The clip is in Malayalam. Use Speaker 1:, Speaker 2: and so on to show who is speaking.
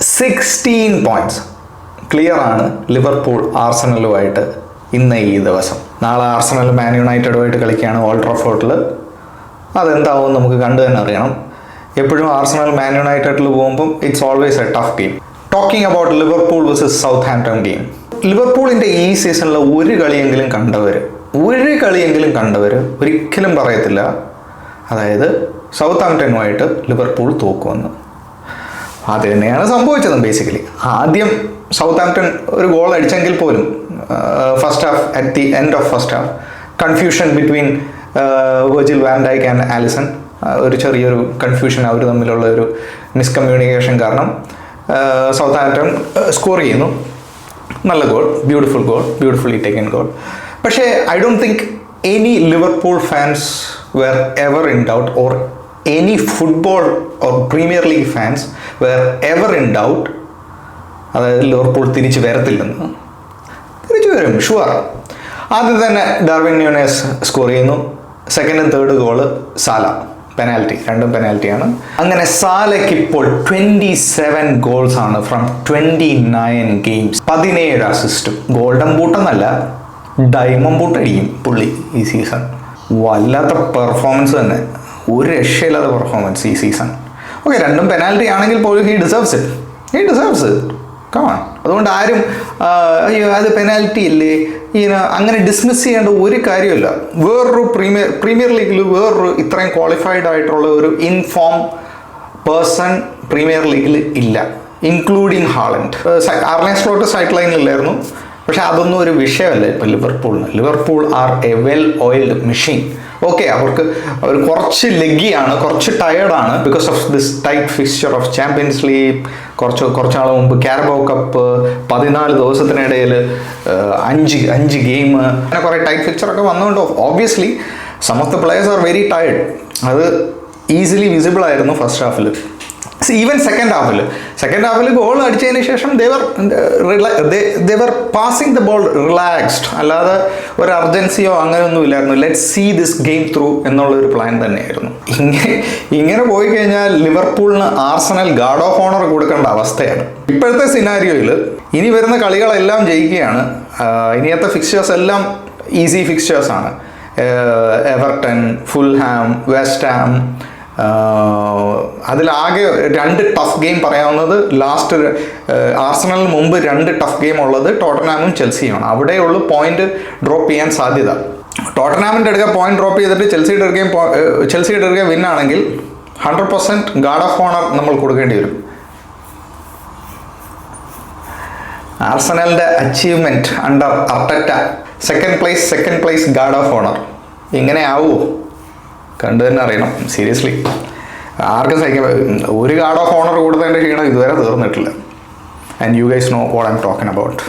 Speaker 1: 16 പോയിന്റ്സ് ക്ലിയർ ആണ് ലിവർപൂൾ ആർസണലുമായിട്ട് ഇന്ന് ഈ ദിവസം. നാളെ ആർസണൽ മാൻ യുണൈറ്റഡുമായിട്ട് കളിക്കുകയാണ് ഓൾഡ് ട്രാഫോർഡിൽ. അതെന്താവും നമുക്ക് കണ്ടു തന്നെ അറിയണം. എപ്പോഴും ആർസണൽ മാൻ യുണൈറ്റഡിൽ പോകുമ്പം it's always a tough game. Talking about Liverpool versus Southampton game, ലിവർപൂളിൻ്റെ ഈ സീസണിൽ ഒരു കളിയെങ്കിലും കണ്ടവർ ഒരിക്കലും പറയത്തില്ല അതായത് സൗത്ത്ഹാംപ്ടണുമായിട്ട് ലിവർപൂൾ തോക്കുമെന്ന്. അത് തന്നെയാണ് സംഭവിച്ചത്. ബേസിക്കലി ആദ്യം സൗത്ത്ഹാംപ്ടൺ ഒരു ഗോൾ അടിച്ചെങ്കിൽ പോലും first half, at the end of first half, confusion between Virgil van Dijk and Alisson, ഒരു ചെറിയൊരു കൺഫ്യൂഷൻ, അവർ തമ്മിലുള്ള ഒരു മിസ്കമ്മ്യൂണിക്കേഷൻ കാരണം സൗത്ത്ഹാംപ്ടൺ സ്കോർ ചെയ്യുന്നു. നല്ല ഗോൾ, ബ്യൂട്ടിഫുള്ളി ടേക്കൻ ഗോൾ. പക്ഷേ I don't think any Liverpool fans were ever in doubt, or any football or Premier League fans were ever in doubt അതായത് ലിവർപൂൾ തിരിച്ചു വരത്തില്ലെന്ന്. തിരിച്ചു വരും, ഷുവർ. ആദ്യം തന്നെ ഡാർവിൻ ന്യൂനേസ് സ്കോർ ചെയ്യുന്നു. സെക്കൻഡും തേർഡ് ഗോള് സാല, പെനാൽറ്റി, രണ്ടും പെനാൽറ്റിയാണ്. അങ്ങനെ സാലയ്ക്ക് ഇപ്പോൾ 27 ഗോൾസ് ആണ് ഫ്രം 29 ഗെയിംസ്, 17 അസിസ്റ്റും. ഗോൾഡൻ ബൂട്ടെന്നല്ല, ഡയമണ്ട് ബൂട്ട് അടിക്കും പുള്ളി ഈ സീസൺ. വല്ലാത്ത പെർഫോമൻസ് തന്നെ, ഒരു രക്ഷയില്ലാത്ത പെർഫോമൻസ് ഈ സീസൺ. ഓക്കെ, രണ്ടും പെനാൽറ്റി ആണെങ്കിൽ പോലും ഹി ഡിസേർവ്സ് ഇറ്റ്. കമാൺ. അതുകൊണ്ട് ആരും അയ്യോ അത് പെനാൽറ്റി അല്ലേ അങ്ങനെ ഡിസ്മിസ് ചെയ്യേണ്ട ഒരു കാര്യമില്ല. വേറൊരു പ്രീമിയർ ലീഗിൽ വേറൊരു ഇത്രയും ക്വാളിഫൈഡ് ആയിട്ടുള്ള ഒരു ഇൻഫോം പേഴ്സൺ പ്രീമിയർ ലീഗിൽ ഇല്ല, including Haaland. Arne Slot side ലൈനിലായിരുന്നു, പക്ഷെ അതൊന്നും ഒരു വിഷയമല്ല ഇപ്പം ലിവർപൂളിന്. Liverpool are a well oiled machine. Okay, അവർ കുറച്ച് ലെഗിയാണ്, കുറച്ച് ടയേർഡാണ് because of this tight fixture of champions league. കുറച്ച് നാൾ മുമ്പ് കാരബോ കപ്പ്, 14 ദിവസത്തിനിടയിൽ 5 ഗെയിം, അങ്ങനെ കുറേ ടൈറ്റ് ഫിക്ചറൊക്കെ വന്നുകൊണ്ട് obviously some of the players are very tired. അത് ഈസിലി വിസിബിൾ ആയിരുന്നു ഫസ്റ്റ് ഹാഫിൽ. ഈവൻ സെക്കൻഡ് ഹാഫിൽ ഗോൾ അടിച്ചതിന് ശേഷം they were passing the ball relaxed, അല്ലാതെ ഒരു അർജൻസിയോ അങ്ങനെയൊന്നും ഇല്ലായിരുന്നു. Let's see this game through എന്നുള്ളൊരു പ്ലാൻ തന്നെയായിരുന്നു. ഇങ്ങനെ പോയി കഴിഞ്ഞാൽ ലിവർപൂളിന് ആർസണൽ ഗാർഡ് ഓഫ് ഓണർ കൊടുക്കേണ്ട അവസ്ഥയാണ് ഇപ്പോഴത്തെ സിനാരിയോയിൽ. ഇനി വരുന്ന കളികളെല്ലാം ജയിക്കുകയാണ്. ഇനിയത്തെ ഫിക്സ്ചേഴ്സ് എല്ലാം ഈസി ഫിക്സ്ചേഴ്സാണ്. Everton, Fulham, West Ham. അതിലാകെ 2 ടഫ് ഗെയിം പറയാവുന്നത് ലാസ്റ്റ് ആർസണലിന് മുമ്പ് 2 ടഫ് ഗെയിം ഉള്ളത് ടോട്ടൻഹാമും ചെൽസിയുമാണ്. അവിടെയുള്ളൂ പോയിന്റ് ഡ്രോപ്പ് ചെയ്യാൻ സാധ്യത. ടോട്ടൻഹാമിൻ്റെ അടുക്ക പോയിന്റ് ഡ്രോപ്പ് ചെയ്തിട്ട് ചെൽസിയുടെ അടുക്ക വിൻ ആണെങ്കിൽ 100% ഗാർഡ് ഓഫ് ഓണർ നമ്മൾ കൊടുക്കേണ്ടി വരും. ആർസണലിൻ്റെ achievement under Arteta, second place guard of honour. ഇങ്ങനെ ആവുമോ? കണ്ടു തന്നെ അറിയണം. സീരിയസ്ലി ആർക്കും സഹിക്കാൻ ഒരു ഗാർഡ് ഓഫ് ഓണർ കൊടുത്തതിൻ്റെ ക്ഷീണം ഇതുവരെ തീർന്നിട്ടില്ല. And you guys no what I am talking about.